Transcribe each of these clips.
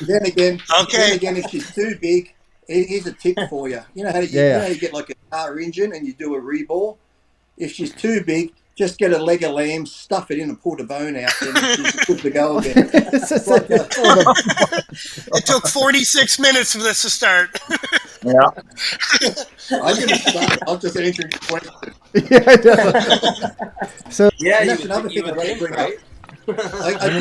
Then again, Okay. if she's too big, here's a tip for you. You know how you know you get like a car engine and you do a rebore? If she's too big, just get a leg of lamb, stuff it in and pull the bone out, then she's good to go again. It took 46 minutes for this to start. Yeah. I'm going to start. I'll just answer your question. Yeah, I know. So Yeah, that's another thing I've got to bring up. I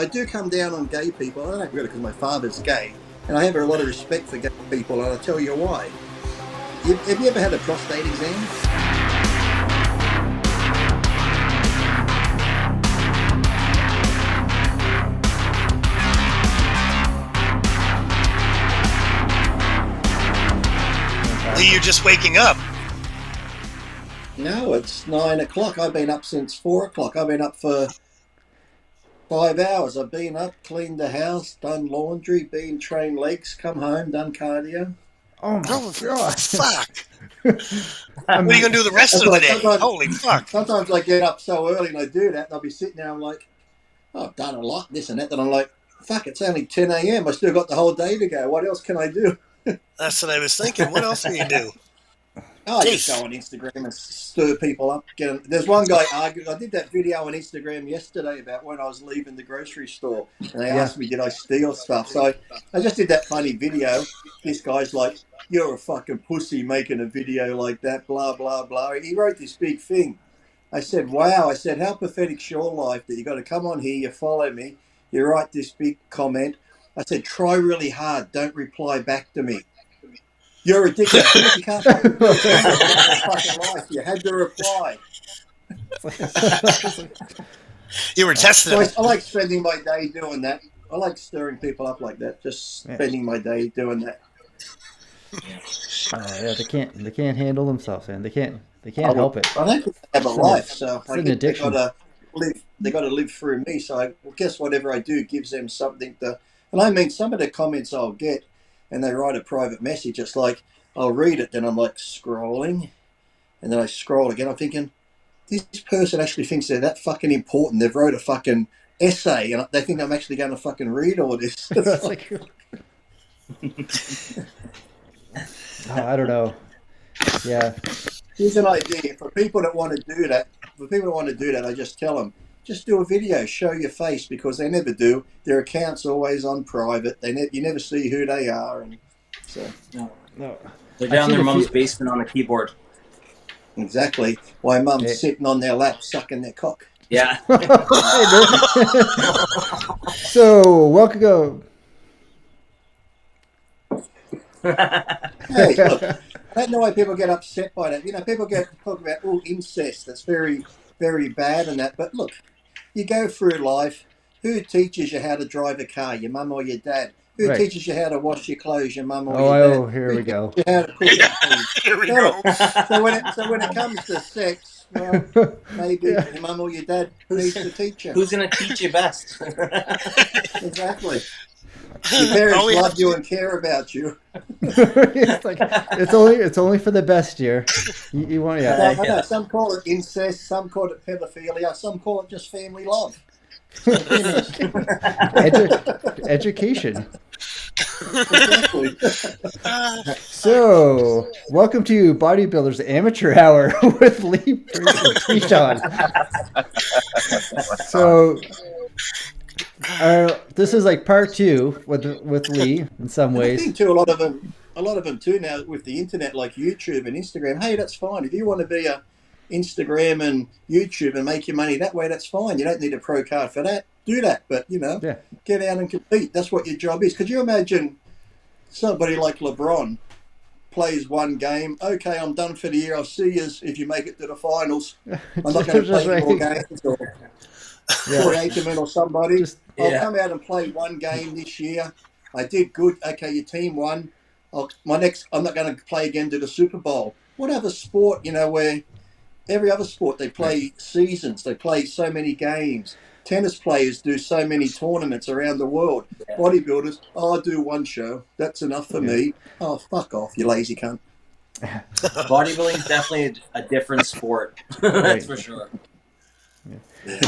do come down on gay people. I don't really, because my father's gay, and I have a lot of respect for gay people, and I'll tell you why. Have you ever had a prostate exam? Lee, you're just waking up. No, it's 9 o'clock. I've been up since 4 o'clock. I've been up for 5 hours. I've been up, cleaned the house, done laundry, been trained legs, come home, done cardio. Oh my god! Fuck! What are you gonna do the rest of the day? Holy fuck! Sometimes I get up so early and I do that, and I'll be sitting there. I'm like, oh, I've done a lot, this and that. Then I'm like, fuck! It's only 10 a.m. I still got the whole day to go. What else can I do? That's what I was thinking. What else can you do? I just go on Instagram and stir people up. There's one guy argued. I did that video on Instagram yesterday about when I was leaving the grocery store, and they asked me, did I steal stuff? So I just did that funny video. This guy's like, you're a fucking pussy making a video like that, blah, blah, blah. He wrote this big thing. I said, wow. I said, how pathetic's your life that you got to come on here, you follow me, you write this big comment. I said, try really hard. Don't reply back to me. You're ridiculous. You can't fucking do it. You had to reply. You were testing it. I like spending my day doing that. I like stirring people up like that. Just spending my day doing that. Yeah, they can't handle themselves, man. They can't help it. I don't think they have a life, so it's an addiction. They got to live through me. So I guess whatever I do gives them something to. And I mean, some of the comments I'll get, and they write a private message. It's like I'll read it, then I'm like scrolling, and then I scroll again. I'm thinking, this person actually thinks they're that fucking important. They've wrote a fucking essay, and they think I'm actually going to fucking read all this. I don't know. Yeah. Here's an idea for people that want to do that. I just tell them, just do a video, show your face, because they never do. Their account's always on private. You never see who they are, and so no. They're down their mum's basement on a keyboard. Exactly. Why mum's sitting on their lap sucking their cock. Yeah. So welcome. Hey, look, I don't know why people get upset by that. You know, people talk about incest. That's very, very bad and that. But look, you go through life. Who teaches you how to drive a car? Your mum or your dad? Who teaches you how to wash your clothes? Your mum or your dad? Oh, here we go. How to cook here we go. So when it comes to sex, well, maybe your mum or your dad needs to teach you. Who's going to teach you best? Exactly. Your parents love you and care about you. it's only for the best year. You want I know, some call it incest, some call it pedophilia, some call it just family love. Education. Exactly. So, welcome to Bodybuilders Amateur Hour with Lee Sean. So, this is like part 2 with Lee in some ways. I think too, a lot of them too now with the internet, like YouTube and Instagram. Hey, that's fine if you want to be a Instagram and YouTube and make your money that way. That's fine. You don't need a pro card for that. Do that, but get out and compete. That's what your job is. Could you imagine somebody like LeBron plays one game? Okay, I'm done for the year. I'll see you if you make it to the finals. I'm not going to play more games. Or Aikman or somebody. I'll come out and play one game this year. I did good. Okay, your team won. I'm not going to play again to the Super Bowl. What other sport, where every other sport they play seasons, they play so many games. Tennis players do so many tournaments around the world. Yeah. Bodybuilders, I'll do one show. That's enough for me. Oh, fuck off, you lazy cunt. Bodybuilding is definitely a different sport. That's for sure. Yeah. I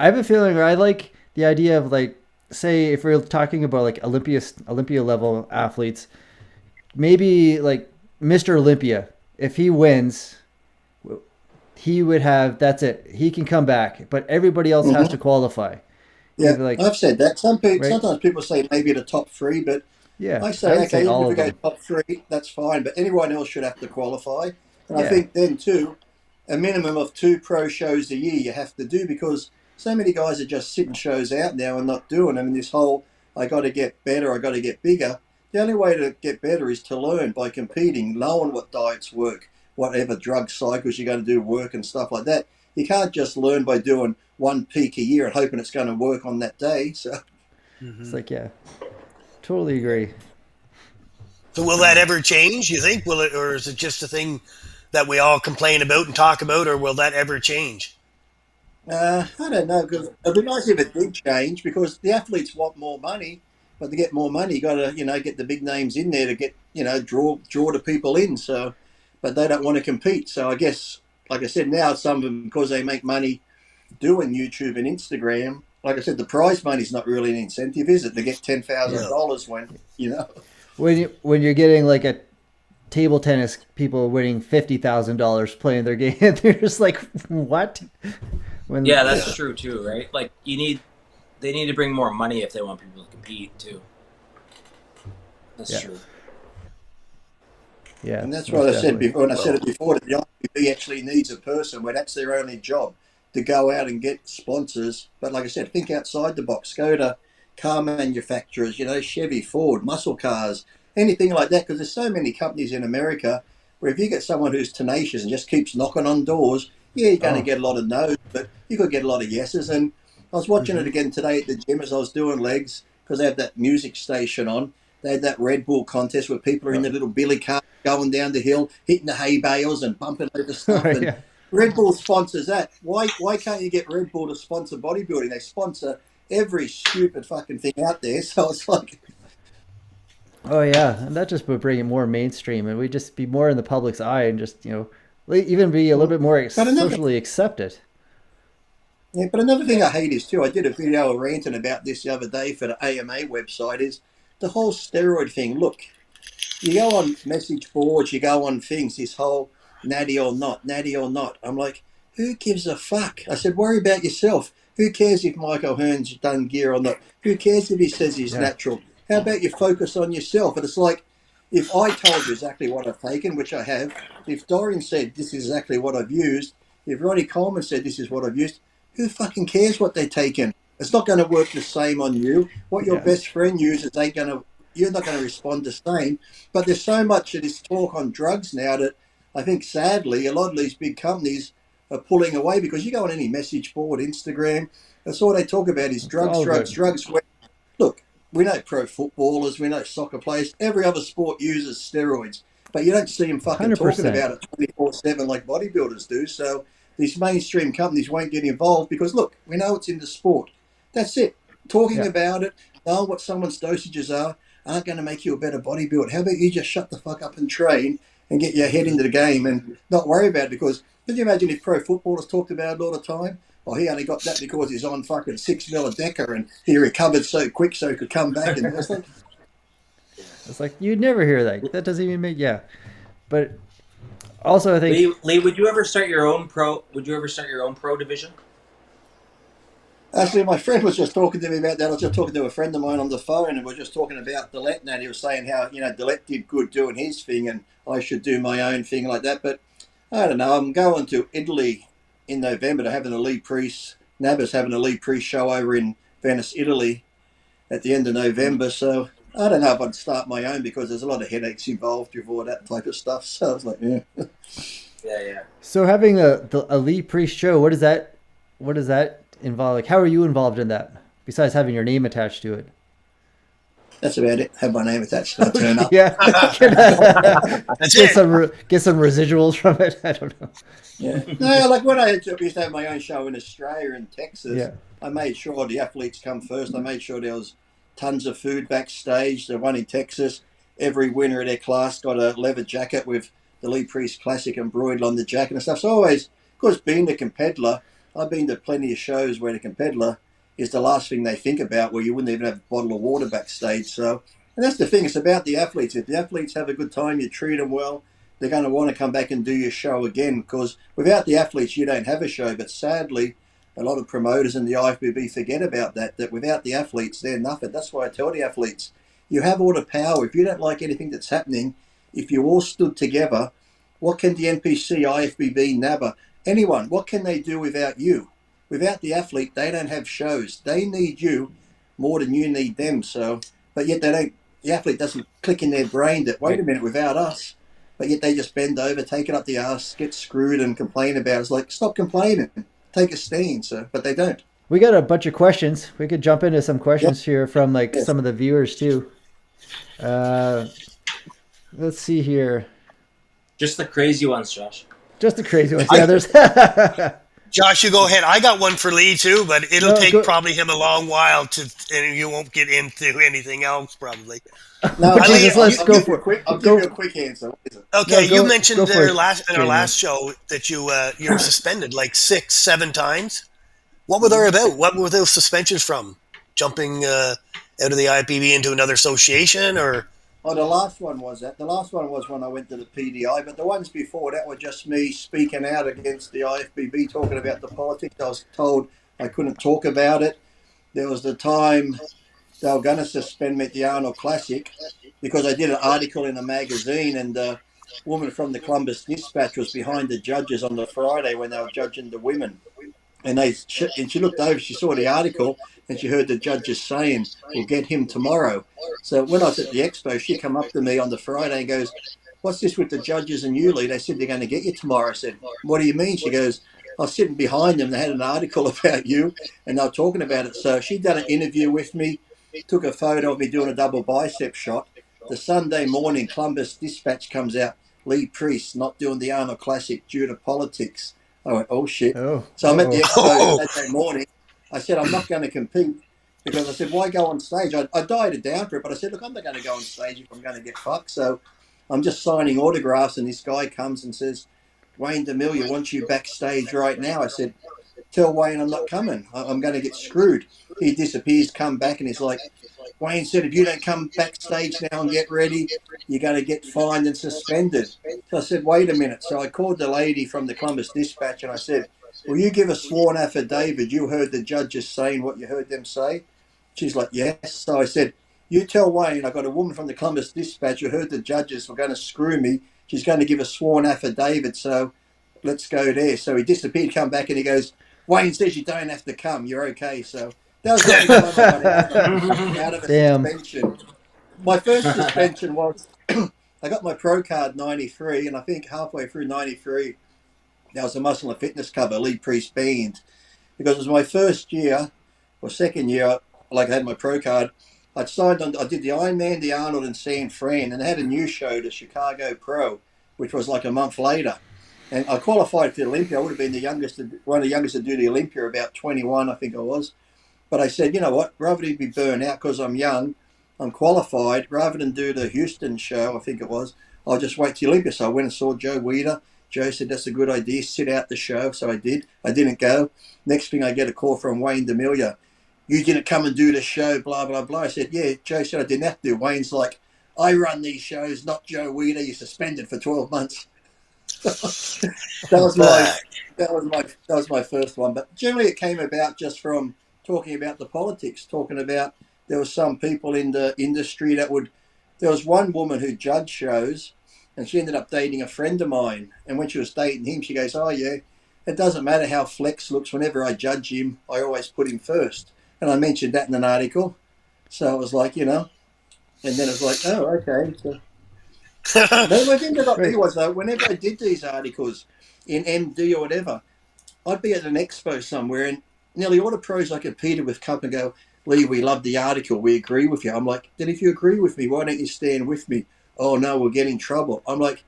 have a feeling, I like the idea of like say if we're talking about like Olympia level athletes, maybe like Mr. Olympia, if he wins, he would have, that's it. He can come back, but everybody else has to qualify. Yeah, Like, I've said that. right? Sometimes people say maybe the top three, but Yeah, I I say, would okay, say even if all we of go them. top three, that's fine, but anyone else should have to qualify. And I Yeah, think then, too, a minimum of 2 pro shows a year you have to do because so many guys are just sitting shows out now and not doing them. And this whole, I got to get better, I got to get bigger. The only way to get better is to learn by competing, knowing what diets work, whatever drug cycles you're going to do work and stuff like that. You can't just learn by doing one peak a year and hoping it's going to work on that day. So it's like, yeah, totally agree. So will that ever change, you think? Will it, or is it just a thing that we all complain about and talk about, or will that ever change? I don't know because it'd be nice if it did change because the athletes want more money, but to get more money, you got to get the big names in there to get draw the people in. So, but they don't want to compete. So I guess, like I said, now some of them because they make money doing YouTube and Instagram. Like I said, the prize money's not really an incentive, is it? To get Yeah. $10,000 when When you're getting like a table tennis people winning $50,000 playing their game, they're just like, what? When Yeah, that's true too, right? Like they need to bring more money if they want people to compete too. That's true. Yeah, And that's what I said before. And I said it before that the IFBB actually needs a person where that's their only job to go out and get sponsors. But like I said, think outside the box. Go to car manufacturers, Chevy, Ford, muscle cars, anything like that. Because there's so many companies in America where if you get someone who's tenacious and just keeps knocking on doors, yeah, you're going to get a lot of no's, but you could get a lot of yeses. And I was watching it again today at the gym as I was doing legs because they have that music station on. They had that Red Bull contest where people are in the little billy cart going down the hill, hitting the hay bales and bumping over stuff. And yeah. Red Bull sponsors that. Why can't you get Red Bull to sponsor bodybuilding? They sponsor every stupid fucking thing out there. So it's like, Oh yeah, and that just would bring it more mainstream, and we'd just be more in the public's eye, and just even be a little bit more socially accepted. yeah, but another thing I hate is too. I did a video ranting about this the other day for the AMA website. Is the whole steroid thing. Look, you go on message boards, you go on things. This whole natty or not, natty or not. I'm like, who gives a fuck? I said, worry about yourself. Who cares if Michael Hearn's done gear or not? Who cares if he says he's natural? How about you focus on yourself? And it's like, if I told you exactly what I've taken, which I have, if Dorian said this is exactly what I've used, if Ronnie Coleman said this is what I've used, who fucking cares what they're taking? It's not going to work the same on you. What your best friend uses ain't going to, you're not going to respond the same. But there's so much of this talk on drugs now that I think sadly a lot of these big companies are pulling away because you go on any message board, Instagram, that's all they talk about is drugs, drugs, drugs. Look, we know pro footballers, we know soccer players, every other sport uses steroids, but you don't see them fucking 100%. talking about it 24/7 like bodybuilders do. So these mainstream companies won't get involved because, look, we know it's in the sport. That's it. Talking about it, know what someone's dosages are, aren't going to make you a better bodybuilder. How about you just shut the fuck up and train and get your head into the game and not worry about it? Because could you imagine if pro footballers talked about it all the time? Oh, he only got that because he's on fucking 6 mil a decker and he recovered so quick so he could come back. And it's like you'd never hear that. That doesn't even make But also, I think Lee, would you ever start your own pro? Would you ever start your own pro division? Actually, my friend was just talking to me about that. I was just talking to a friend of mine on the phone, and we are just talking about Dillette, and he was saying how Dillette did good doing his thing, and I should do my own thing like that. But I don't know. I'm going to Italy in November to having a Lee Priest. Nabba's having a Lee Priest show over in Venice, Italy, at the end of November. So I don't know if I'd start my own because there's a lot of headaches involved with all that type of stuff. So I was like, yeah. Yeah. So having a Lee Priest show, what does that involve? Like, how are you involved in that besides having your name attached to it? That's about it. Have my name attached. I'll turn up. Yeah. That's get some residuals from it. I don't know. Yeah. No, like when I used to have my own show in Australia and Texas, I made sure the athletes come first. I made sure there was tons of food backstage. The one in Texas, every winner of their class got a leather jacket with the Lee Priest Classic embroidered on the jacket and stuff. So always, of course, being the competitor, I've been to plenty of shows where the competitor is the last thing they think about, where you wouldn't even have a bottle of water backstage. So, and that's the thing. It's about the athletes. If the athletes have a good time, you treat them well, they're going to want to come back and do your show again, because without the athletes, you don't have a show. But sadly, a lot of promoters in the IFBB forget about that without the athletes, they're nothing. That's why I tell the athletes, you have all the power. If you don't like anything that's happening, if you all stood together, what can the NPC, IFBB, NABBA, anyone, what can they do without you? Without the athlete, they don't have shows. They need you more than you need them. So, but yet they don't, the athlete doesn't click in their brain that, wait a minute, without us. But yet they just bend over, take it up the arse, get screwed and complain about it. It's like, stop complaining, take a stand. So, but they don't. We got a bunch of questions. We could jump into some questions here from like some of the viewers too. Let's see here. Just the crazy ones, Josh. Just the crazy ones. Yeah, there's. Josh, you go ahead. I got one for Lee too, but it'll take probably him a long while and you won't get into anything else probably. No, let's go for it. I'll give you a quick answer. Okay, you mentioned in our last show that you were suspended like 6-7 times. What were they about? What were those suspensions from? Jumping out of the IFBB into another association, or? Oh, the last one was that. The last one was when I went to the PDI, but the ones before that were just me speaking out against the IFBB, talking about the politics. I was told I couldn't talk about it. There was the time they were going to suspend me at the Arnold Classic because I did an article in a magazine, and a woman from the Columbus Dispatch was behind the judges on the Friday when they were judging the women. And she looked over, she saw the article, and she heard the judges saying, we'll get him tomorrow. So when I was at the expo, she come up to me on the Friday and goes, what's this with the judges and you, Lee? They said they're going to get you tomorrow. I said, what do you mean? She goes, I was sitting behind them. They had an article about you, and they were talking about it. So she'd done an interview with me, took a photo of me doing a double bicep shot. The Sunday morning, Columbus Dispatch comes out, Lee Priest not doing the Arnold Classic due to politics. I went, oh, shit. So I'm at the expo Saturday morning. I said, I'm not going to compete, because I said, why go on stage? I dieted down for it, but I said, look, I'm not going to go on stage if I'm going to get fucked. So I'm just signing autographs, and this guy comes and says, Wayne DeMille wants you backstage right now. I said, tell Wayne I'm not coming. I'm going to get screwed. He disappears, come back, and he's like, Wayne said, if you don't come backstage now and get ready, you're going to get fined and suspended. So I said, wait a minute. So I called the lady from the Columbus Dispatch, and I said, will you give a sworn affidavit? You heard the judges saying what you heard them say? She's like, yes. So I said, you tell Wayne, I got a woman from the Columbus Dispatch who heard the judges were going to screw me. She's going to give a sworn affidavit, so let's go there. So he disappeared, come back, and he goes, Wayne says you don't have to come. You're okay. So that was the only time I got out of a suspension. My first suspension was I got my pro card 93, and I think halfway through 93, there was a Muscle and Fitness cover, Lee Priest Band, because it was my first year or second year, like I had my pro card. I signed on. I did the Ironman, the Arnold, and San Fran, and they had a new show, the Chicago Pro, which was like a month later. And I qualified for the Olympia. I would have been one of the youngest to do the Olympia, about 21, I think I was. But I said, you know what, rather than be burnt out because I'm young, I'm qualified, rather than do the Houston show, I think it was, I'll just wait till the Olympia. So I went and saw Joe Weider. Joe said, that's a good idea, sit out the show. So I did. I didn't go. Next thing I get a call from Wayne DeMille. You didn't come and do the show, blah, blah, blah. I said, yeah, Joe said I didn't have to. Wayne's like, I run these shows, not Joe Weider. You're suspended for 12 months. that was my first one. But generally it came about just from talking about the politics, talking about there were some people in the industry there was one woman who judged shows, and she ended up dating a friend of mine. And when she was dating him, she goes, oh yeah, it doesn't matter how Flex looks. Whenever I judge him, I always put him first. And I mentioned that in an article. So it was like, and then it was like, oh, okay. So the thing that got me was, though, whenever I did these articles in MD or whatever, I'd be at an expo somewhere, and nearly all the pros I competed with come and go, Lee, we love the article. We agree with you. I'm like, then if you agree with me, why don't you stand with me? Oh, no, we'll get in trouble. I'm like,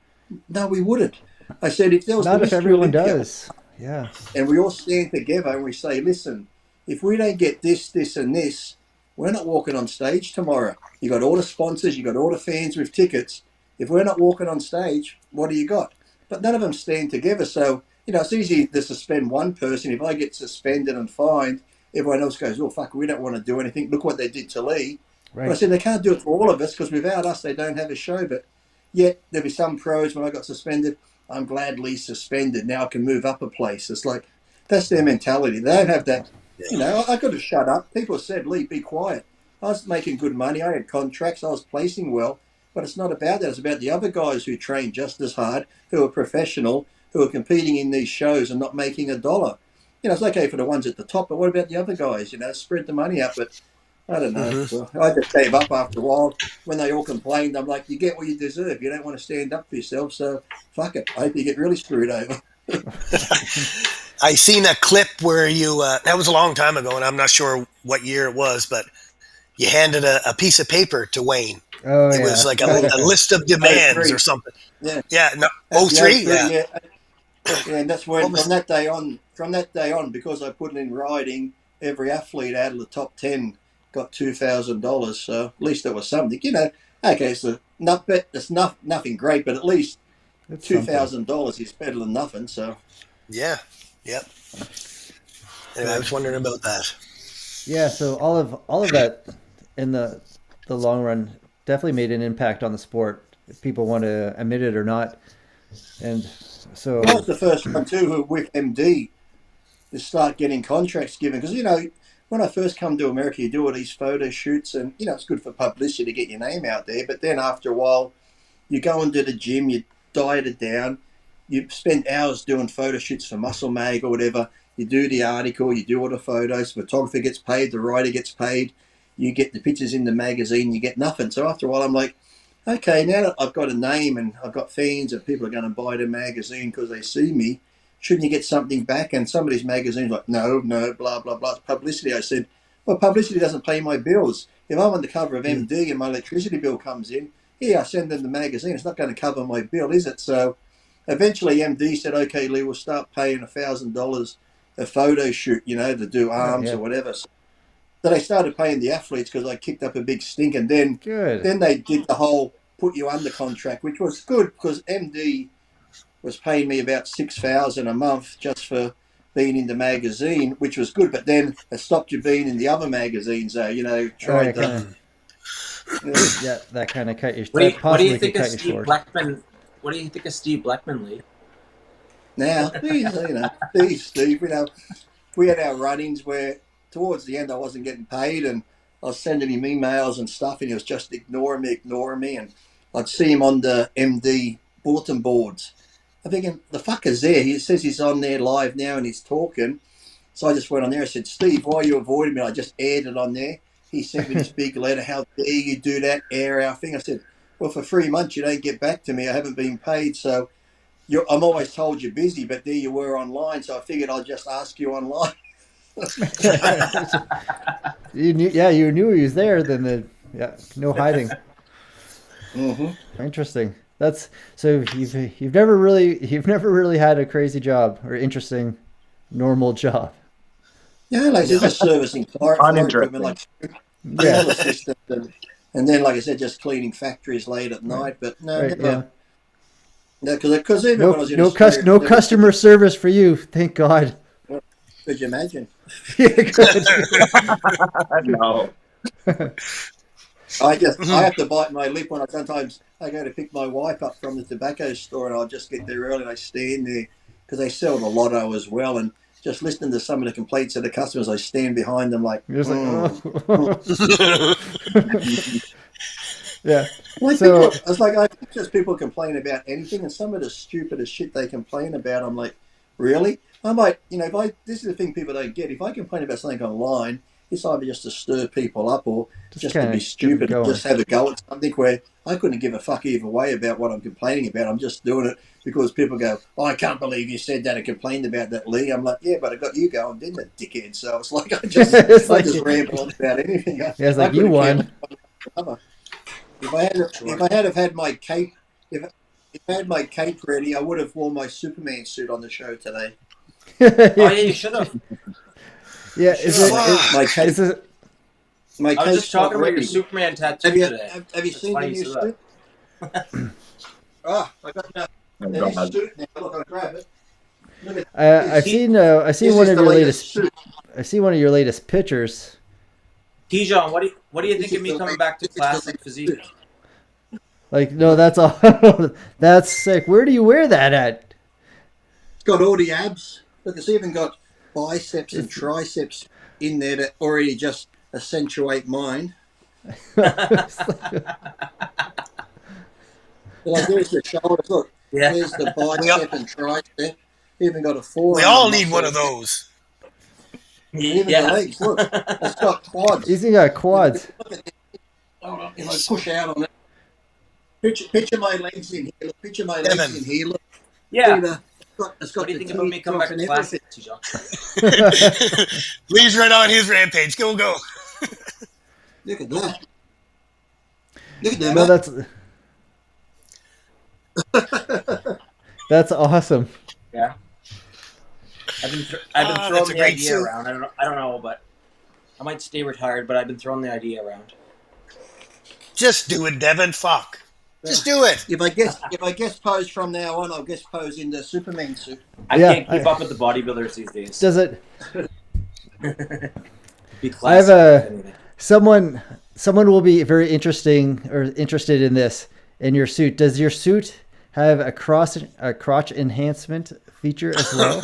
no, we wouldn't. I said, if there was not if everyone does. Yeah. And we all stand together and we say, listen, if we don't get this, this, and this, we're not walking on stage tomorrow. You got all the sponsors, you got all the fans with tickets. If we're not walking on stage, what do you got? But none of them stand together. So, it's easy to suspend one person. If I get suspended and fined, everyone else goes, oh, fuck, we don't want to do anything. Look what they did to Lee. Right. But I said, they can't do it for all of us because without us, they don't have a show. But yet there'll be some pros when I got suspended. I'm glad Lee's suspended. Now I can move up a place. It's like, that's their mentality. They don't have that. You know, I could have shut up. People said, Lee, be quiet. I was making good money. I had contracts. I was placing well. But it's not about that. It's about the other guys who train just as hard, who are professional, who are competing in these shows and not making a dollar. You know, it's okay for the ones at the top, but what about the other guys? You know, spread the money up. But I don't know. So I just gave up after a while. When they all complained, I'm like, you get what you deserve. You don't want to stand up for yourself, so fuck it. I hope you get really screwed over. I seen a clip where you, that was a long time ago, and I'm not sure what year it was, but you handed a piece of paper to Wayne. Oh, it was like a list of demands or something. Yeah. No, 03? Yeah. Yeah, and that's when from that day on, because I put it in writing, every athlete out of the top 10 got $2,000. So at least there was something, you know. Okay, so it's nothing great, but at least $2,000 is better than nothing. So yeah, yep. Anyway, I was wondering about that. Yeah, so all of that in the long run definitely made an impact on the sport, if people want to admit it or not. And so I was the first one too who with MD to start getting contracts given, because you know when I first come to America, you do all these photo shoots, and you know it's good for publicity to get your name out there. But then after a while, you go into the gym, you diet it down, you spend hours doing photo shoots for Muscle Mag or whatever. You do the article, you do all the photos. Photographer gets paid, the writer gets paid. You get the pictures in the magazine, you get nothing. So after a while, I'm like, okay, now that I've got a name and I've got fans and people are going to buy the magazine because they see me, shouldn't you get something back? And some of these magazines like, no, blah, blah, blah. It's publicity. I said, well, publicity doesn't pay my bills. If I'm on the cover of MD and my electricity bill comes in, I send them the magazine. It's not going to cover my bill, is it? So eventually MD said, okay, Lee, we'll start paying $1,000 a photo shoot, you know, to do arms or whatever. So they started paying the athletes because I kicked up a big stink. And then they did the whole put you under contract, which was good because MD was paying me about $6,000 a month just for being in the magazine, which was good. But then it stopped you being in the other magazines, you know, tried to... Yeah, that kind of cut you. What do you think of Steve Blackman? What do you think of Steve Blackman, Lee? Now, you know, Steve, you know, we had our run-ins where towards the end I wasn't getting paid, and I was sending him emails and stuff, and he was just ignoring me, and I'd see him on the MD bulletin boards. I'm thinking, the fuck is there? He says he's on there live now and he's talking. So I just went on there and said, Steve, why are you avoiding me? I just aired it on there. He sent me this big letter, how dare you do that, air our thing. I said, well, for 3 months you don't get back to me. I haven't been paid, so I'm always told you're busy, but there you were online, so I figured I'll just ask you online. You knew he was there. Then no hiding. Interesting. That's so you've never really had a crazy job or interesting normal job. Yeah, like just servicing car equipment, like assistant, and then like I said, just cleaning factories late at night. But no, because even when I was in Australia, no customer service for you, thank God. Could you imagine? No. I have to bite my lip when sometimes I go to pick my wife up from the tobacco store, and I'll just get there early and I stand there because they sell the lotto as well, and just listening to some of the complaints of the customers, I stand behind them like, yeah. Like I think just people complain about anything, and some of the stupidest shit they complain about, I'm like, really? I might, you know, this is the thing people don't get. If I complain about something online, it's either just to stir people up or just to be stupid and just have a go at something where I couldn't give a fuck either way about what I'm complaining about. I'm just doing it because people go, oh, I can't believe you said that and complained about that, Lee. I'm like, yeah, but I got you going, didn't it, dickhead? So it's like I just ramble on about anything. It's like you won. If I had had my cape, if I had my cape ready, I would have worn my Superman suit on the show today. Oh yeah, you should have. Yeah, my cape. I was just talking about your Superman tattoo today. Have you seen the new suit? I got that suit now. Look, I'll grab it. Look at I've seen this one is of the your latest latest. suit. I've seen one of your latest pictures. Tijon, what do you This think of is me the coming latest- back to this is the classic latest physique? suit. Like, no, that's all. That's sick. Where do you wear that at? It's got all the abs. Look, it's even got biceps and It's- triceps in there that already just accentuate mine. Like there's the shoulders. Look, Yeah. there's the bicep and tricep. Even got a We forearm. all need muscle. one of those. Even the legs. Look, it's got quads. He's got quads. Look at this. If I push out on it, picture my legs in here. Look, picture my legs Evan. in here. Look, Yeah. it's got What do you the think about me coming back to and classic, everything. Tijon? Lee's right on his rampage. Go, go. Look at that. Look at that. No, that's awesome. Yeah. I've been That's throwing a the great idea suit. around. I don't know, but I might stay retired. But I've been throwing the idea around. Just do it, Devin. Fuck. Just do it. If I guest pose from now on, I'll guest pose in the Superman suit. I Yeah, can't keep up with the bodybuilders these days. Does it? Be I have classic, anyway. someone will be very interested in this in your suit. Does your suit have a crotch enhancement feature as well?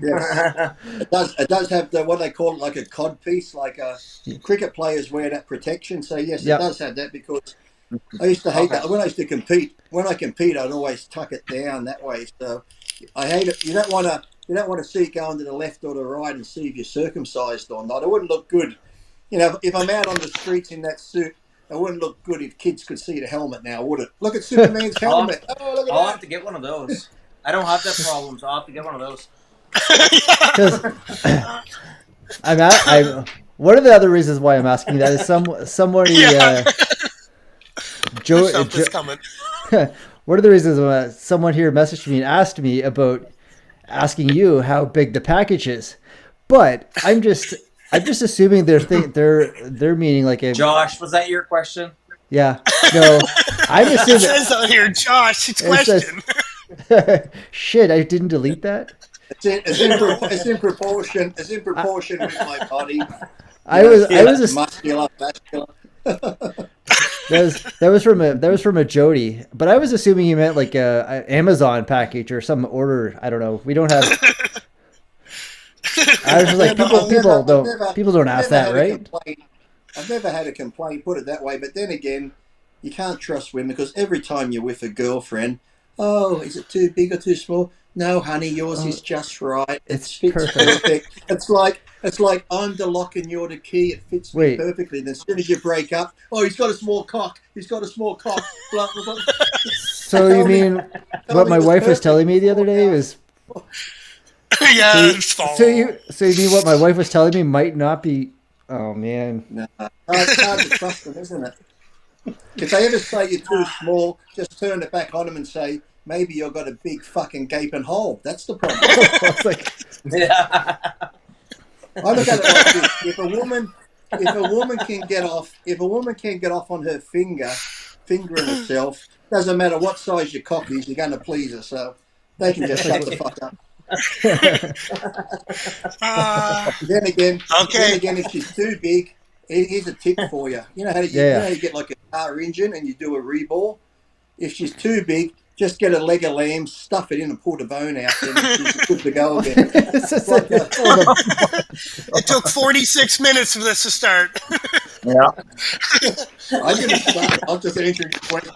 Yes. It does have what they call like a cod piece, like cricket players wear that protection. So yes, Yep. it does have that because I used to hate that. When I used to compete, I'd always tuck it down that way. So I hate it. You don't want to see it going to the left or the right and see if you're circumcised or not. It wouldn't look good. You know, if I'm out on the streets in that suit, it wouldn't look good if kids could see the helmet now, would it? Look at Superman's helmet. Oh, look at I'll that. have to get one of those. I don't have that problem, so I'll have to get one of those. Because I'm one of the other reasons why I'm asking that is somebody Yeah. Joe. Something's coming. One of the reasons someone here messaged me and asked me about asking you how big the package is, but I'm just assuming they're meaning like a Josh, was that your question? yeah. No, I'm It assuming. says on here, Josh, it's question. Shit, I didn't delete that. It's in proportion. It's in proportion with my body. I was muscular, vascular. that was from a Jody, but I was assuming you meant like a Amazon package or some order. I don't know. We don't have. I was just like people don't ask that, right? I've never had a complaint, put it that way. But then again, you can't trust women because every time you're with a girlfriend, oh, is it too big or too small? No, honey, yours is just right. It fits perfect. It's like I'm the lock and you're the key. It fits me perfectly. Then as soon as you break up, oh, he's got a small cock. He's got a small cock. Blah, blah, blah. So you mean what my wife was telling me the other day was? Yeah. So you mean what my wife was telling me might not be? Oh man. No, it's hard to trust them, isn't it? If they ever say you're too small, just turn it back on them and say, maybe you've got a big fucking gaping hole. That's the problem. It's like, Yeah. I look at it like this: if a woman can get off on her fingering herself, doesn't matter what size your cock is, you're going to please her. So they can just shut the fuck up. Then again, if she's too big, here's a tip for you. You know how you get like a car engine and you do a rebore? If she's too big, just get a leg of lamb, stuff it in and pull the bone out and she's good to go again. It took 46 minutes for this to start. Yeah. I didn't start. I'll just answer your question.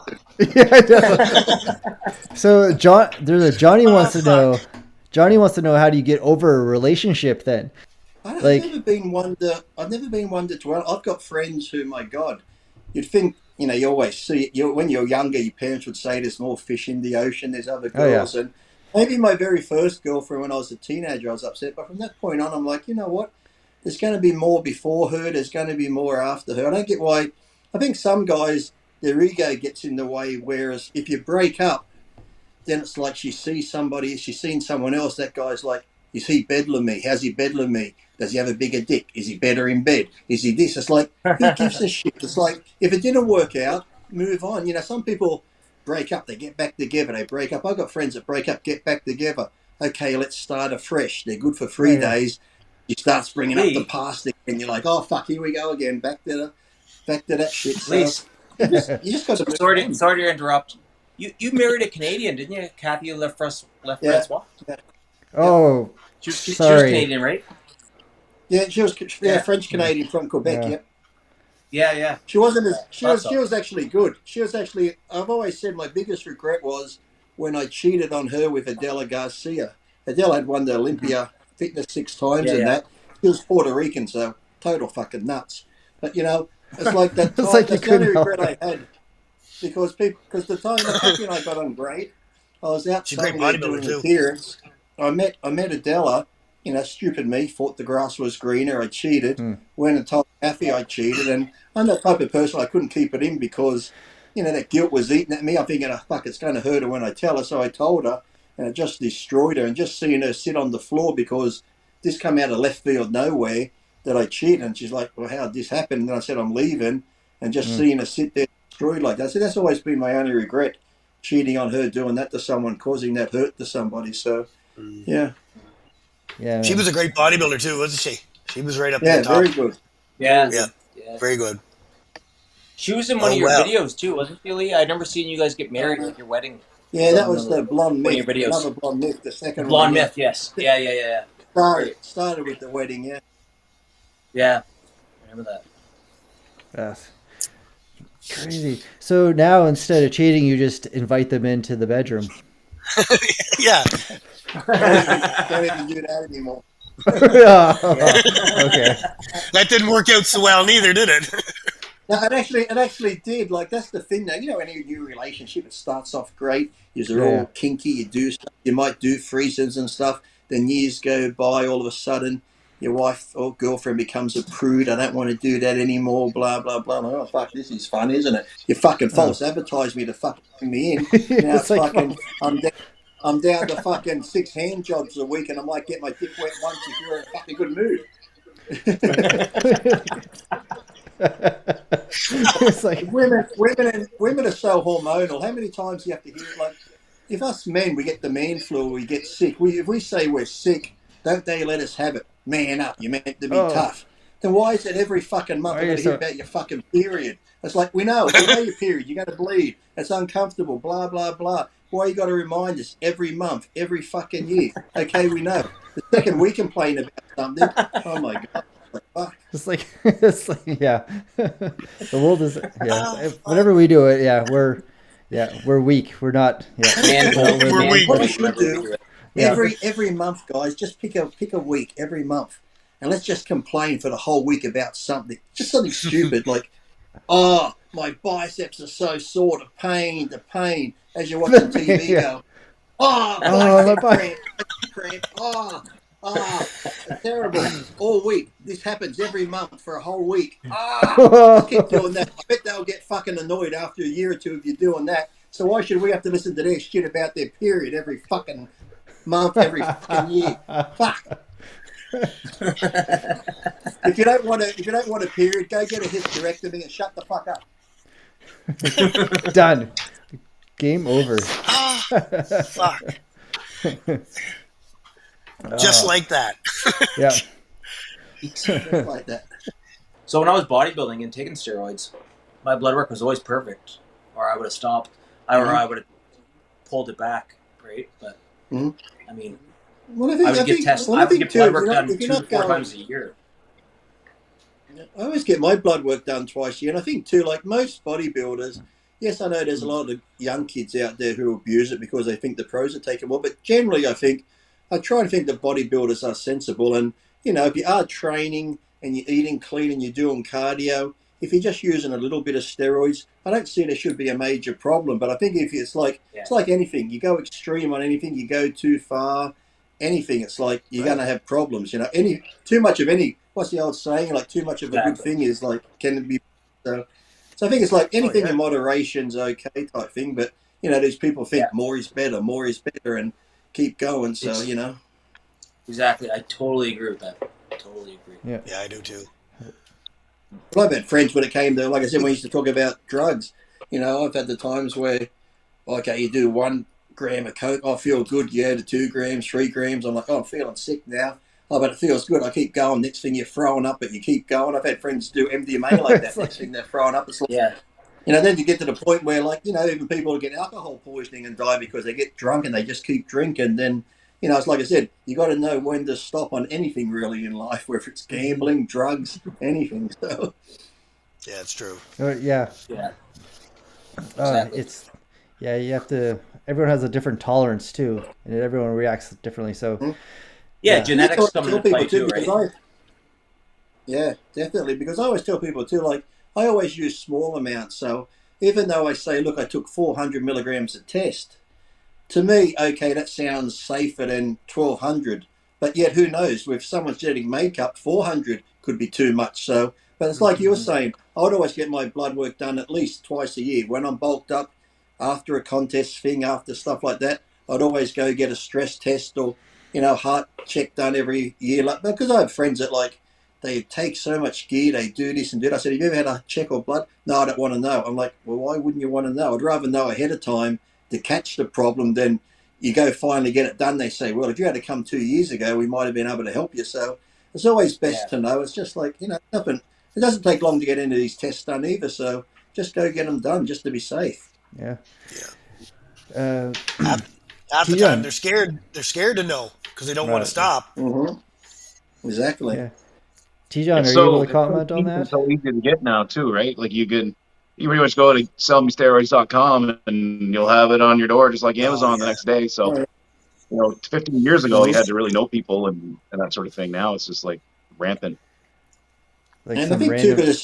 yeah, I know. So Johnny wants to know. Johnny wants to know, how do you get over a relationship then? I've never been one to dwell. I've got friends who, my God, you'd think, you know, you always see it. When you're younger, your parents would say there's more fish in the ocean, there's other girls. And maybe my very first girlfriend when I was a teenager, I was upset. But from that point on, I'm like, you know what? There's going to be more before her. There's going to be more after her. I don't get why. I think some guys, their ego gets in the way, whereas if you break up, then it's like she's seen someone else. That guy's like, is he bedlam me? How's he bedlam me? Does he have a bigger dick? Is he better in bed? Is he this? It's like, who gives a shit? It's like, if it didn't work out, move on. You know, some people break up, they get back together. They break up. I've got friends that break up, get back together. okay, let's start afresh. They're good for 3 days. You start bringing up the past again, and you're like, oh fuck, here we go again, back to that shit. So you just got to. Sorry to interrupt. You married a Canadian, didn't you? Kathy Francois? Yeah. Oh, She was sorry. Canadian, right? Yeah, she was French Canadian from Quebec. Yeah. She wasn't. She was actually good. She was actually. I've always said my biggest regret was when I cheated on her with Adela Garcia. Adela had won the Olympia fitness 6 times, that she was Puerto Rican, so total fucking nuts. But it's like that time. Like that's the only regret I had because the time Kathy and I got on great. I was out somewhere doing an appearance. I met Adela. Stupid me, thought the grass was greener. I cheated. Went and told Kathy I cheated, and I'm that type of person I couldn't keep it in because, that guilt was eating at me. I'm thinking, oh, fuck, it's going to hurt her when I tell her. So I told her, and it just destroyed her. And just seeing her sit on the floor because this come out of left field nowhere that I cheated. And she's like, well, how did this happen? And then I said, I'm leaving. And just seeing her sit there destroyed like that. So that's always been my only regret, cheating on her, doing that to someone, causing that hurt to somebody. So, yeah. Yeah, she was a great bodybuilder too, wasn't she? She was right up there. Yeah, very good. Yeah, very good. She was in one of your videos too, wasn't she, Lee? I remember seeing you guys get married, like your wedding. Yeah, that was the Blonde Myth. Videos. Another Blonde Myth, the second Blonde one. Myth, yes. Yeah. Started with the wedding, yeah. Yeah, I remember that. That's crazy. So now instead of cheating, you just invite them into the bedroom. Yeah. Don't even do that anymore. Okay. That didn't work out so well neither, did it? No, it actually did. Like, that's the thing now. Any new relationship, it starts off great. You're all kinky. You do stuff. You might do threesomes and stuff. Then years go by. All of a sudden, your wife or girlfriend becomes a prude. I don't want to do that anymore. Blah blah blah. Like, oh fuck, this is fun, isn't it? You fucking false advertise me to fucking bring me in. Now it's fucking. I'm down to fucking 6 hand jobs a week, and I might get my dick wet once if you're in a fucking good mood. It's like women are so hormonal. How many times do you have to hear it? Like, if us men, we get the man flu, we get sick. If we say we're sick, don't they let us have it? Man up, you're meant to be tough. Then why is it every fucking month I got to hear about your fucking period? It's like, we know your period. You're going to bleed. It's uncomfortable. Blah blah blah. Why you got to remind us every month, every fucking year? Okay, we know. The second we complain about something, oh my god. It's like yeah. The world is whenever we do it, we're weak. We're not we're weak. What we should do every month, guys, just pick a week every month, and let's just complain for the whole week about something. Just something stupid like, oh, my biceps are so sore, the pain as you're watching TV go, oh, my cramp, it's terrible. All week. This happens every month for a whole week. I'll keep doing that. I bet they'll get fucking annoyed after a year or two if you're doing that. So why should we have to listen to their shit about their period every fucking month, every fucking year? Fuck. If you don't want a period, go get a hysterectomy and shut the fuck up. Done. Game over. Fuck. Just like that. Yeah. Just like that. So when I was bodybuilding and taking steroids, my blood work was always perfect, or I would have stopped, or I would have pulled it back, right? But I mean, I would get tested. I would get blood work done 2-4 times a year. I always get my blood work done twice a year, and I think too, like most bodybuilders. Yes, I know there's a lot of young kids out there who abuse it because they think the pros are taking more, but generally, I try and think that bodybuilders are sensible, and if you are training and you're eating clean and you're doing cardio, if you're just using a little bit of steroids, I don't see there should be a major problem. But I think if it's like anything, you go extreme on anything, you go too far, anything, it's like you're going to have problems. Too much of any. What's the old saying? Like too much of a good thing is like can it be. So I think it's like anything in moderation's okay type thing. But these people think more is better, and keep going. So Exactly. I totally agree with that. Totally agree. Yeah, I do too. Well, I've had friends when it came to, like I said, when we used to talk about drugs. I've had the times where, okay, you do one gram of Coke. I feel good. Yeah, to 2 grams, 3 grams. I'm like, oh, I'm feeling sick now. Oh, but it feels good. I keep going. Next thing you're throwing up, but you keep going. I've had friends do MDMA like that. Next thing they're throwing up. It's like, Yeah. Then you get to the point where, like, even people get alcohol poisoning and die because they get drunk and they just keep drinking. Then, it's like I said, you got to know when to stop on anything really in life, whether it's gambling, drugs, anything. So, yeah, it's true. Yeah. Yeah. Exactly. You have to. Everyone has a different tolerance too, and everyone reacts differently. So, genetics come into play too, right? Yeah, definitely. Because I always tell people too, like, I always use small amounts. So even though I say, look, I took 400 milligrams a test, to me, okay, that sounds safer than 1,200. But yet, who knows? With someone's genetic makeup, 400 could be too much. So, but it's like you were saying, I would always get my blood work done at least twice a year. When I'm bulked up, after a contest thing, after stuff like that, I'd always go get a stress test or, heart check done every year. Like, because I have friends that, like, they take so much gear, they do this and do that. I said, have you ever had a check or blood? No, I don't want to know. I'm like, well, why wouldn't you want to know? I'd rather know ahead of time to catch the problem than you go finally get it done. They say, well, if you had to come 2 years ago, we might have been able to help you. So it's always best to know. It's just like, nothing. It doesn't take long to get into these tests done either. So just go get them done just to be safe. Yeah. Half the time they're scared. They're scared to know because they don't want to stop. Mm-hmm. Exactly. Yeah. T-John, are you able to comment on that? It's so easy to get now too, right? Like you pretty much go to sellmesteroids.com and you'll have it on your door just like Amazon the next day. So, 15 years ago you had to really know people and that sort of thing. Now it's just like rampant. Like, and I think too, because there's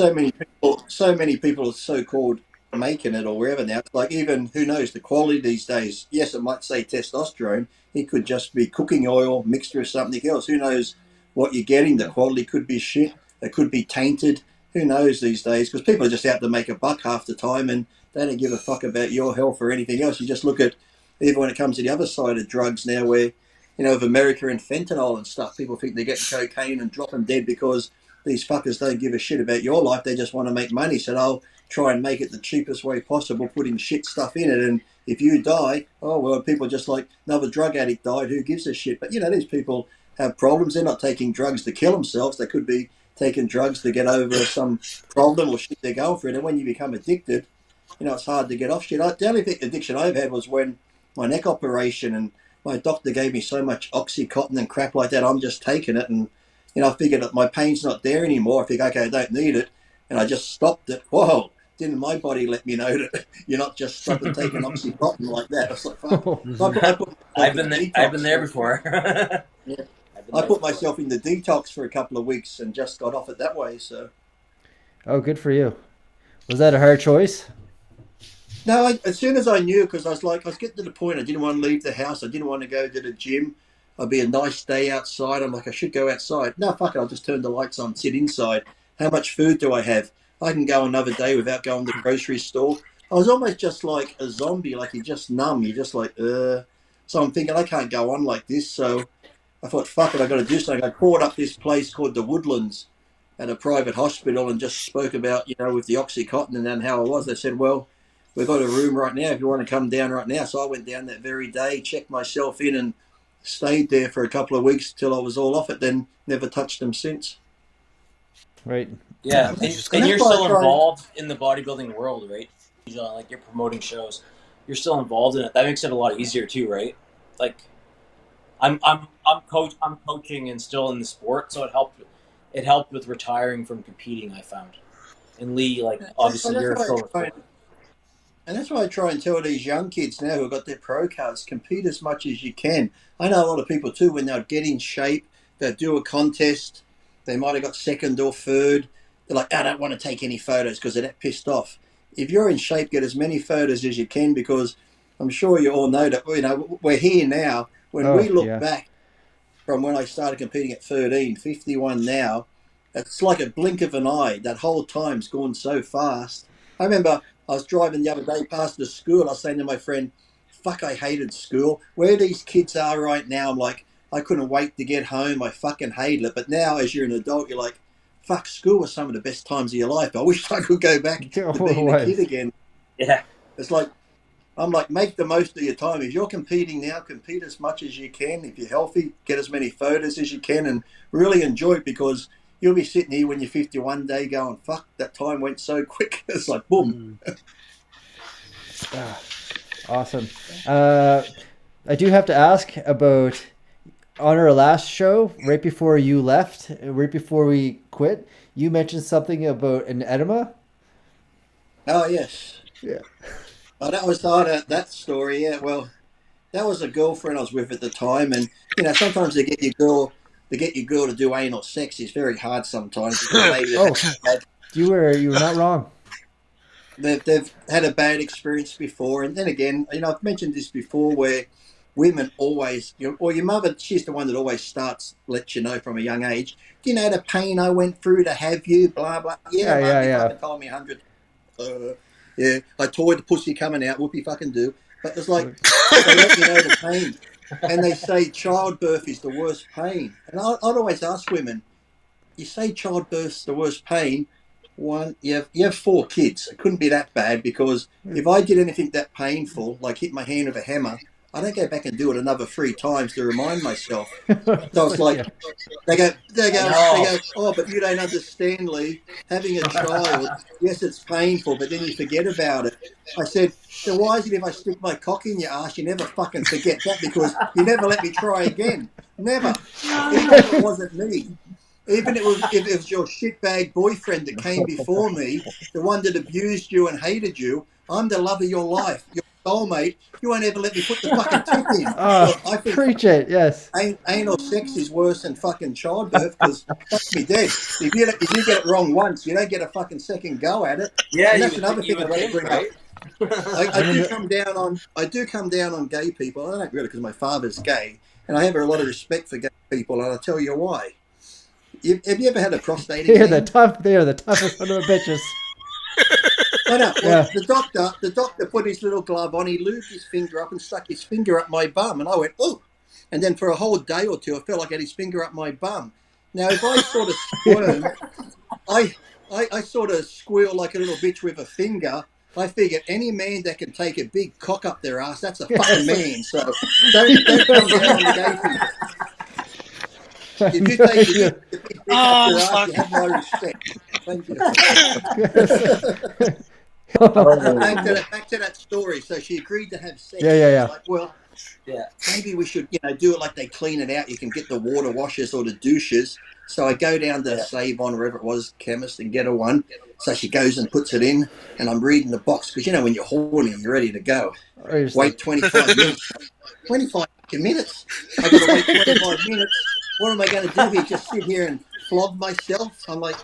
so many people so-called making it or wherever now. It's like, even, who knows, the quality these days. Yes, it might say testosterone. It could just be cooking oil mixture of something else. Who knows what you're getting? The quality could be shit. It could be tainted. Who knows these days? Because people are just out to make a buck half the time, and they don't give a fuck about your health or anything else. You just look at, even when it comes to the other side of drugs now, where, with America and fentanyl and stuff, people think they're getting cocaine and dropping dead because these fuckers don't give a shit about your life. They just want to make money. So they'll try and make it the cheapest way possible, putting shit stuff in it. And if you die, oh, well, people just like, another drug addict died, who gives a shit? But, these people have problems. They're not taking drugs to kill themselves. They could be taking drugs to get over some problem or shit they're going through. And when you become addicted, it's hard to get off shit. The only addiction I've had was when my neck operation, and my doctor gave me so much Oxycontin and crap like that, I'm just taking it. And, I figured that my pain's not there anymore. I think, okay, I don't need it. And I just stopped it. Whoa, didn't my body let me know that you're not just stopping taking Oxycontin like that? I was like, fuck. I've been there before. Yeah. I put myself in the detox for a couple of weeks and just got off it that way. So. Oh, good for you. Was that a hard choice? No, as soon as I knew, because I was getting to the point I didn't want to leave the house. I didn't want to go to the gym. It'd be a nice day outside. I'm like, I should go outside. No, fuck it. I'll just turn the lights on, sit inside. How much food do I have? I can go another day without going to the grocery store. I was almost just like a zombie, like you're just numb. You're just like, So I'm thinking, I can't go on like this. So I thought, fuck it, I got to do something. I called up this place called the Woodlands at a private hospital and just spoke about, with the Oxycontin and then how I was. They said, well, we've got a room right now if you want to come down right now. So I went down that very day, checked myself in, and stayed there for a couple of weeks till I was all off it, then never touched them since. Right. Yeah, and you're still involved in the bodybuilding world, right? Like, you're promoting shows. You're still involved in it. That makes it a lot easier too, right? Like, I'm coaching and still in the sport, so it helped with retiring from competing, I found. And Lee, like, obviously you're still. And that's why I try and tell these young kids now who've got their pro cards, compete as much as you can. I know a lot of people too, when they'll get in shape, they'll do a contest, they might have got second or third. They're like, I don't want to take any photos because they're that pissed off. If you're in shape, get as many photos as you can, because I'm sure you all know that, we're here now. When we look back from when I started competing at 13, 51 now, it's like a blink of an eye. That whole time's gone so fast. I remember I was driving the other day past the school. I was saying to my friend, fuck, I hated school. Where these kids are right now, I'm like, I couldn't wait to get home. I fucking hated it. But now, as you're an adult, you're like, fuck, school was some of the best times of your life. I wish I could go back to being a kid again. Yeah. It's like, I'm like, make the most of your time. If you're competing now, compete as much as you can. If you're healthy, get as many photos as you can and really enjoy it, because you'll be sitting here when you're 51 day going, fuck, that time went so quick. It's like, boom. Awesome. I do have to ask about, on our last show, right before you left, right before we quit, you mentioned something about an enema. Oh, yes. Yeah. Oh, that was that story. Yeah, well, that was a girlfriend I was with at the time, and sometimes to get your girl to do anal sex is very hard sometimes, because maybe you were not wrong. They've had a bad experience before, and then again, I've mentioned this before, where women always, or your mother, she's the one that always lets you know from a young age. Do you know the pain I went through to have you? Blah blah. Yeah, Mum, you fucking told me 100. Yeah, I tore the pussy coming out. Whoop, you fucking do. But it's like, they let you know the pain, and they say childbirth is the worst pain. And I'd always ask women, you say childbirth's the worst pain. One, you have 4 kids. It couldn't be that bad, because if I did anything that painful, like hit my hand with a hammer, I don't go back and do it another 3 times to remind myself. So it's like, they go, oh, but you don't understand, Lee. Having a child, yes, it's painful, but then you forget about it. I said, so why is it if I stick my cock in your ass, you never fucking forget that, because you never let me try again. Never. Even if it wasn't me. Even if it was your shitbag boyfriend that came before me, the one that abused you and hated you, I'm the love of your life, your soulmate. You won't ever let me put the fucking tip in. I think preach it, yes. Anal sex is worse than fucking childbirth, because fuck me dead. If you get it wrong once, you don't get a fucking second go at it. Yeah, and that's another thing I want to bring up. I do come down on gay people. I don't really, because my father's gay, and I have a lot of respect for gay people, and I'll tell you why. Have you ever had a prostate exam? They are the toughest son of a bitches. I know. Well, the doctor put his little glove on. He lubed his finger up and stuck his finger up my bum, and I went, oh. And then for a whole day or two, I felt like I had his finger up my bum. Now, if I sort of squirm, I sort of squeal like a little bitch with a finger. I figured any man that can take a big cock up their ass, that's a fucking man. So don't come down on the gay people. If you take your big dick up your ass, you have my respect. Thank you. Back to that story. So she agreed to have sex. Yeah. Like, well, maybe we should, do it like they clean it out. You can get the water washers or the douches. So I go down to Save-On, wherever it was, chemist, and get her one. So she goes and puts it in, and I'm reading the box, because when you're horny, you're ready to go. Wait 25 minutes. 25 minutes? I got to wait 25 minutes. What am I going to do here? Just sit here and flog myself? I'm like,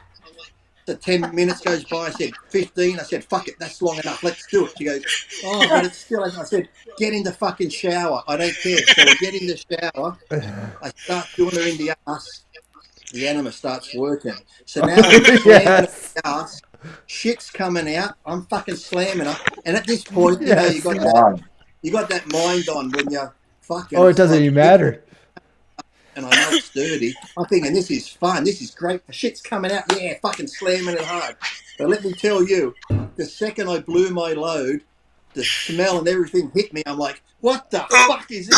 the 10 minutes goes by. I said, 15. I said, fuck it. That's long enough. Let's do it. She goes, oh, but it's still. I said, get in the fucking shower. I don't care. So I get in the shower. I start doing her in the ass. The enema starts working. So now I'm slamming her in the ass. Shit's coming out. I'm fucking slamming her. And at this point, you got that mind on when you're fucking. Oh, it doesn't even matter. And I know it's dirty. I'm thinking, this is fun. This is great. The shit's coming out. Yeah, fucking slamming it hard. But let me tell you, the second I blew my load, the smell and everything hit me. I'm like, what the fuck is this?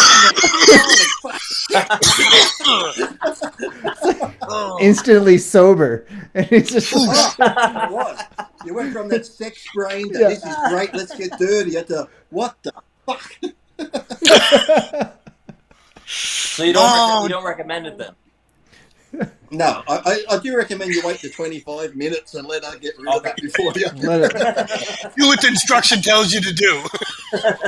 Instantly sober. And it's just it was. You went from that sex brain to this is great, let's get dirty, to what the fuck? So you don't recommend it then? No, I do recommend you wait the 25 minutes and let her get rid of it before you. Do what the instruction tells you to do.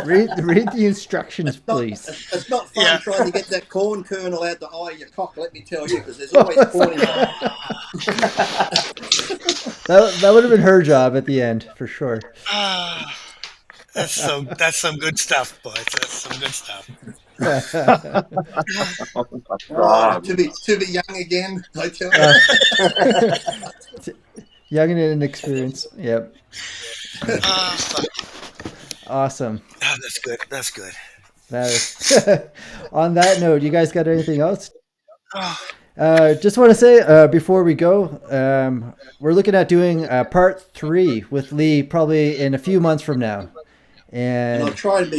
Read the instructions, please. It's not fun trying to get that corn kernel out the eye of your cock, let me tell you, because there's always corn in there. That would have been her job at the end, for sure. That's some good stuff, boys. That's some good stuff. To be young again, I tell you. Young and inexperienced. Yep. Awesome. Oh, that's good. That is. On that note, you guys got anything else? Just want to say before we go, we're looking at doing part 3 with Lee probably in a few months from now. And I'll try and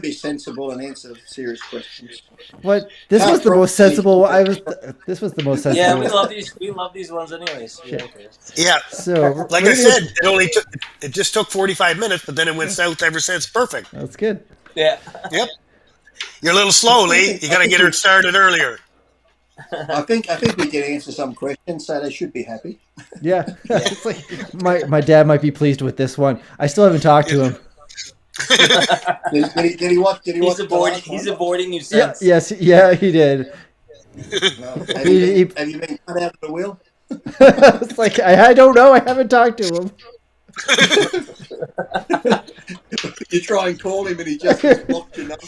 be sensible and answer serious questions. What? This was the most sensible. This was the most sensible. Yeah, we love these. We love these ones, anyways. Yeah. So, like I said, it just took 45 minutes, but then it went south ever since. Perfect. That's good. Yeah. Yep. You're a little slow, Lee. You got to get her started earlier. I think we did answer some questions, so they should be happy. Yeah. It's like my dad might be pleased with this one. I still haven't talked to him. Did he watch? He's avoiding you since. Yeah, he did. No. Have you been cut out of the wheel? It's like I don't know. I haven't talked to him. You try and call him and he just blocked your number.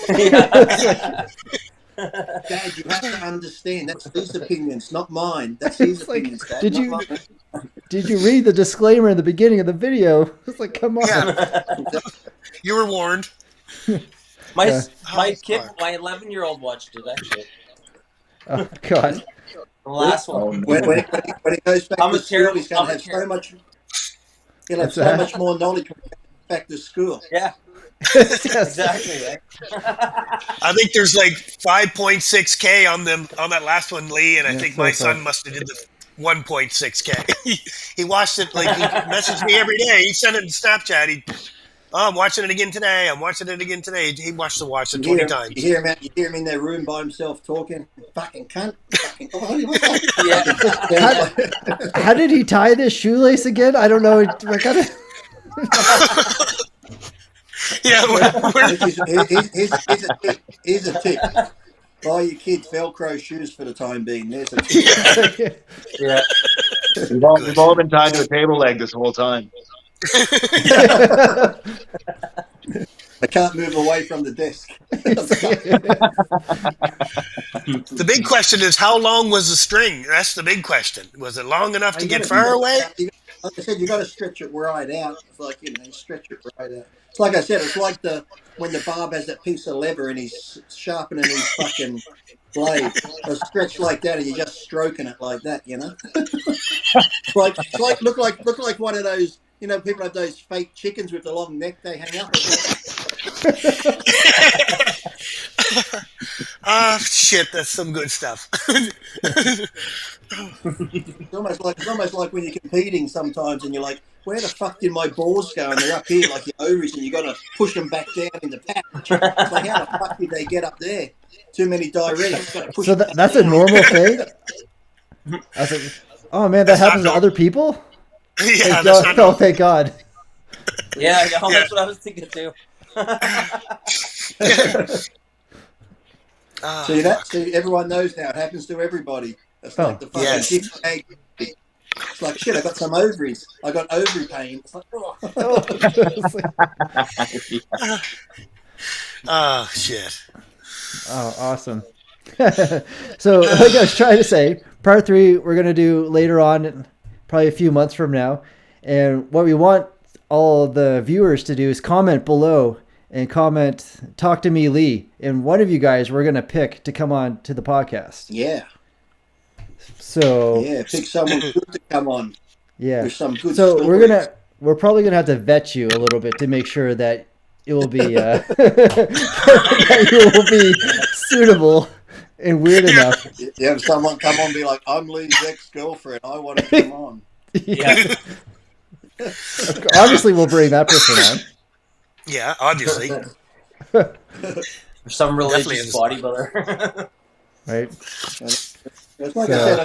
Dad, you have to understand that's his opinions, not mine. That's his opinions. Dad, did you read the disclaimer in the beginning of the video? It's like, come on. Yeah. You were warned. My 11-year-old watched it actually. Oh God. The last one. When he goes back to school, he's going to have so much. He'll have so much more knowledge when he goes back to school. Yeah. Exactly. Right? I think there's like 5.6K on that last one, Lee, and I think my son must have did the 1.6K. He watched it, like he messaged me every day. He sent it in Snapchat. I'm watching it again today. I'm watching it again today. He watched it 20 times. You hear him in their room by himself talking. Fucking cunt. How did he tie this shoelace again? I don't know. I gotta. Yeah. Here's a tip. Buy your kids Velcro shoes for the time being. There's a tip. Yeah. We've all been tied to a table leg this whole time. I can't move away from the desk. The big question is, how long was the string? That's the big question. Was it long enough to get far away? Like I said, you got to stretch it right out. It's like, stretch it right out. It's like I said, it's like when the barb has that piece of leather and he's sharpening his fucking blade. It's stretched like that, and you're just stroking it like that, It's like look like one of those. People have those fake chickens with the long neck they hang up. Shit, that's some good stuff. It's almost like when you're competing sometimes and you're like, where the fuck did my balls go? And they're up here like your ovaries and you got to push them back down in the patch. It's like, how the fuck did they get up there? Too many diuretics. So that's a normal thing? I was like, oh man, that happens to other people? Yeah, thank God. Yeah, that's what I was thinking too. See, everyone knows now. It happens to everybody. It's like the fucking It's like, shit, I got some ovaries. I got ovary pain. It's like, oh, shit. Oh, awesome. So, like I was trying to say, part 3 we're going to do later on, probably a few months from now. And what we want all the viewers to do is comment below and comment, talk to me, Lee. And one of you guys we're going to pick to come on to the podcast. Yeah. So pick someone good to come on. Yeah. With some good so stories. we're probably gonna have to vet you a little bit to make sure that it will be that you will be suitable and weird enough. You have someone come on and be like, I'm Lee's ex-girlfriend. I want to come on. Yeah. Obviously, we'll bring that person on. Yeah, obviously. Some religious bodybuilder. Right. It's like I said,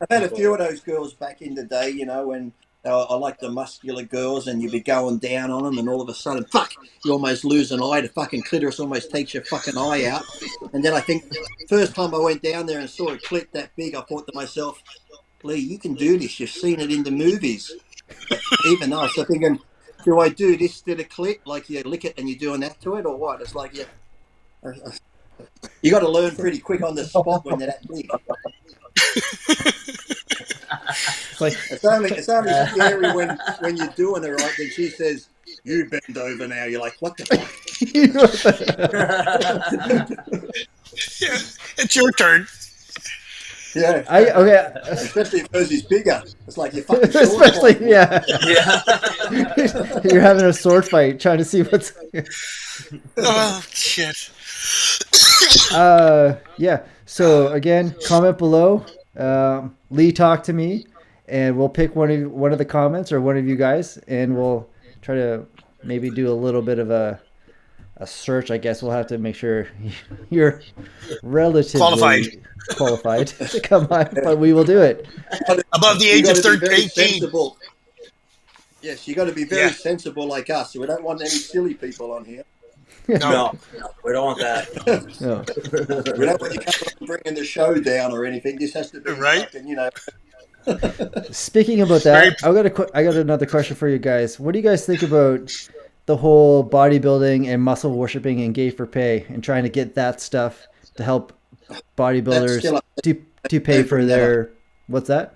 I've had a few of those girls back in the day, when I like the muscular girls and you'd be going down on them and all of a sudden, you almost lose an eye. The fucking clitoris almost takes your fucking eye out. And then I think first time I went down there and saw a clit that big, I thought to myself, Lee, you can do this. You've seen it in the movies. But even though I was thinking, do I do this to the clit? Like you lick it and you're doing that to it or what? It's like, you got to learn pretty quick on the spot when they're that big. It's only scary when you're doing it right. Then she says, "You bend over now." You're like, "What the fuck?" Yeah, it's your turn. Yeah. Okay. Especially if hers is bigger. It's like you're fucking Especially, yeah. Yeah. You're having a sword fight trying to see what's. Oh shit. Yeah. So again, comment below. Lee, talk to me, and we'll pick one of the comments or one of you guys, and we'll try to maybe do a little bit of a search. I guess we'll have to make sure you're relatively qualified to come on, but we will do it. Above the age of 18. Sensible. Yes, you got to be very sensible like us. We don't want any silly people on here. No, we don't want that. No. We don't want you coming bringing the show down or anything. This has to be fucking, Speaking about that, I got another question for you guys. What do you guys think about the whole bodybuilding and muscle worshipping and gay for pay and trying to get that stuff to help bodybuilders to pay for their what's that?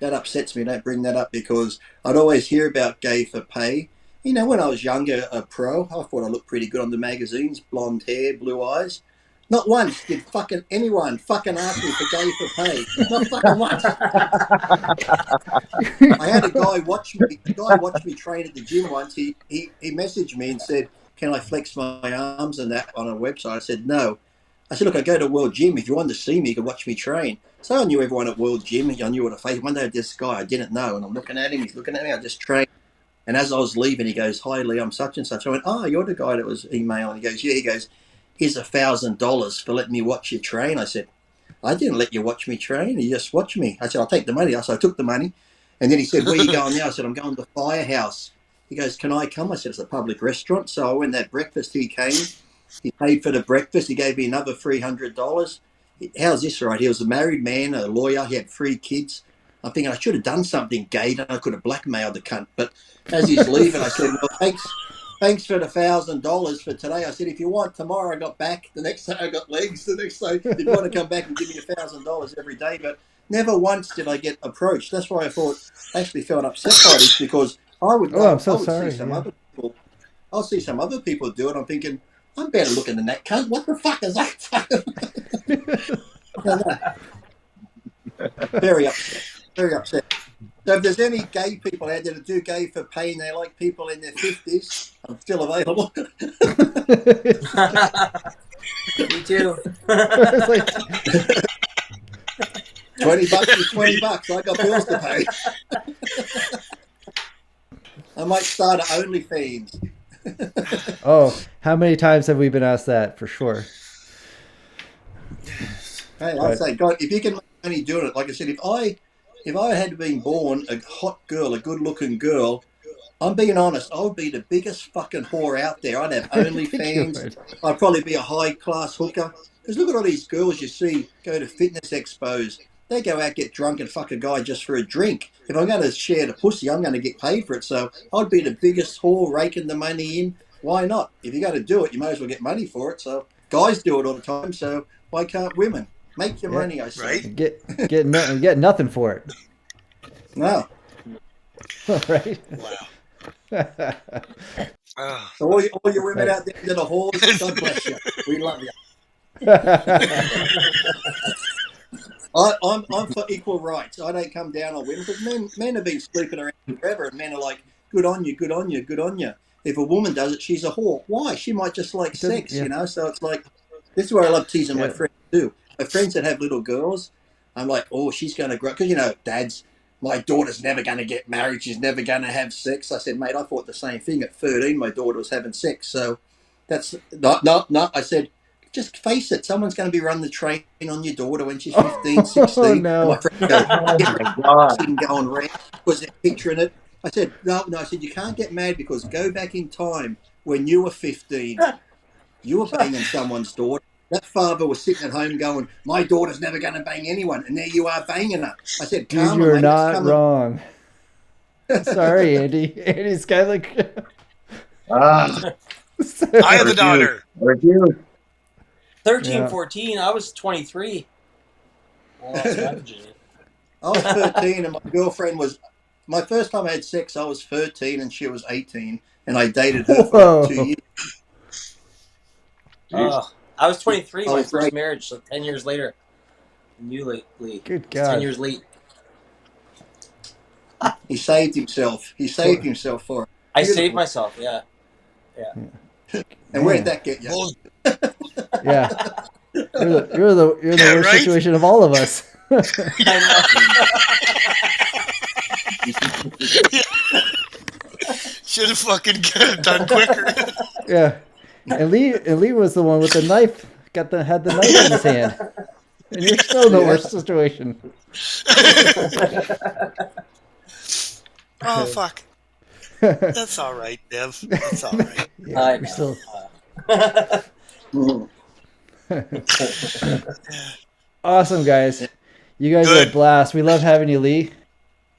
That upsets me. Don't bring that up because I'd always hear about gay for pay. When I was younger, a pro, I thought I looked pretty good on the magazines, blonde hair, blue eyes. Not once did fucking anyone fucking ask me for gay for pay. Not fucking once. I had a guy watch me train at the gym once. He messaged me and said, "Can I flex my arms and that on a website?" I said, "No." I said, "Look, I go to World Gym. If you wanted to see me, you could watch me train." So I knew everyone at World Gym. I knew what a face. One day, this guy I didn't know, and I'm looking at him. He's looking at me. I just trained. And as I was leaving, he goes, "Hi, Lee, I'm such and such." I went, "Oh, you're the guy that was emailing." He goes, "Yeah." He goes, "Here's $1,000 for letting me watch you train." I said, "I didn't let you watch me train. You just watched me." I said, "I'll take the money." So I took the money. And then he said, "Where are you going now?" I said, "I'm going to the Firehouse." He goes, "Can I come?" I said, "It's a public restaurant." So I went that breakfast. He came. He paid for the breakfast. He gave me another $300. How's this right? He was a married man, a lawyer. He had 3 kids. I'm thinking I should have done something gay. I could have blackmailed the cunt. But as he's leaving, I said, "Well, thanks for the $1,000 for today." I said, "If you want, tomorrow I got back. The next day I got legs. The next day, if you want to come back and give me $1,000 every day." But never once did I get approached. That's why I actually felt upset by this because I would. I'm so sorry. See other people. I'll see some other people do it. I'm thinking, I'm better looking than that cunt. What the fuck is that? Very upset. Very upset. So if there's any gay people out there that do gay for pay and they like people in their 50s, I'm still available. Me too. $20 is $20. I got bills to pay. I might start at OnlyFans. Oh, how many times have we been asked that? For sure. Hey, I'd say, God, if you can make money doing it, like I said, if I had been born a hot girl, a good-looking girl, I'm being honest, I would be the biggest fucking whore out there. I'd have OnlyFans. I'd probably be a high-class hooker. Because look at all these girls you see go to fitness expos. They go out, get drunk, and fuck a guy just for a drink. If I'm going to share the pussy, I'm going to get paid for it. So I'd be the biggest whore raking the money in. Why not? If you're going to do it, you may as well get money for it. So guys do it all the time. So why can't women? Make your money, I say. Right? Get nothing for it. No. Right? Wow. So all you women out there that are whores, God bless you. We love you. I'm for equal rights. I don't come down on women because men have been sleeping around forever, and men are like, "Good on you, good on you, good on you." If a woman does it, she's a whore. Why? She might just like sex, you know. So it's like, this is where I love teasing my friends too. My friends that have little girls, I'm like, "Oh, she's going to grow," because dads. My daughter's never going to get married. She's never going to have sex. I said, "Mate, I thought the same thing at 13. My daughter was having sex." So that's not. I said, just face it. Someone's going to be running the train on your daughter when she's 15, 16. Oh, no. And my friend goes, going around because they're picturing it. I said, no. I said, you can't get mad because go back in time when you were 15. You were banging someone's daughter. That father was sitting at home going, "My daughter's never going to bang anyone," and there you are banging her. I said, "Dude, you're not wrong." Sorry, Andy. Andy's kind of like. I have a daughter. 13, 14. I was 23. I was 13, and my girlfriend was. My first time I had sex, I was 13, and she was 18, and I dated her for 2 years. I was 23, my first marriage, so 10 years later. You late, Lee. Good It's God. 10 years late. He saved himself. He saved himself for it. I saved myself. Yeah. And where did that get you? Well, Yeah. You're the worst right? situation of all of us. Should have fucking got it done quicker. Yeah. And Lee was the one with the knife. Had the knife in his hand. And you're still in the worst situation. Oh fuck. That's all right, Dev. That's all right. Yeah, we're still. Awesome, guys. You guys are a blast. We love having you, Lee.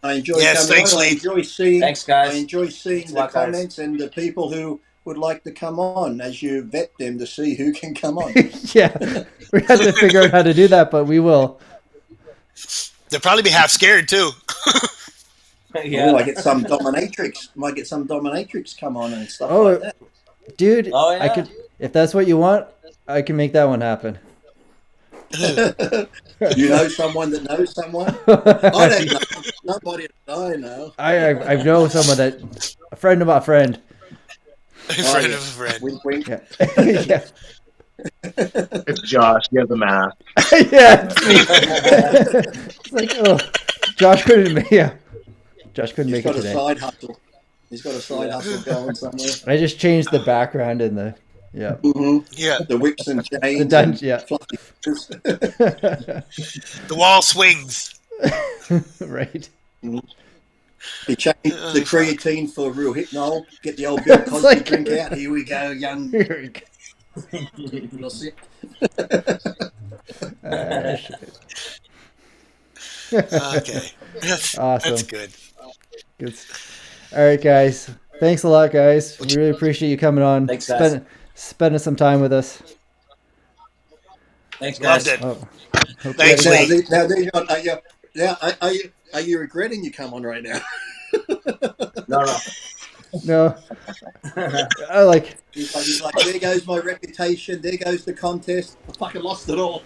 I enjoy coming on. I enjoy seeing. Thanks, guys. I enjoy seeing the comments and the people who would like to come on as you vet them to see who can come on. Yeah, we have to figure out how to do that, but we will. They'll probably be half scared too. Yeah, I get some dominatrix. Might get some dominatrix come on and stuff like that. Dude, oh, yeah. I could, if that's what you want, I can make that one happen. You know someone that knows someone? I don't know. Nobody that I know. I know someone a friend of my friend. A friend of a friend. Wink, wink. Yeah. Yeah. It's Josh. He has the math. Yeah. It's like, oh, Josh couldn't make it today. He's got a side hustle. He's got a side hustle going somewhere. I just changed the background in the Yeah. The whips and chains. The dungeon, yeah. The wall swings. Right. He changed the creatine for real hypnol. Get the old Bill Cosby drink out. Here we go, young. Here we go. Little sip. Okay. Awesome. That's good. Good. All right, guys. Thanks a lot, guys. We really appreciate you coming on. Thanks, guys. Spending some time with us. Thanks, guys. Loved it. Thanks, Lee. Are you regretting you come on right now? No. I like. He's like, there goes my reputation. There goes the contest. I fucking lost it all.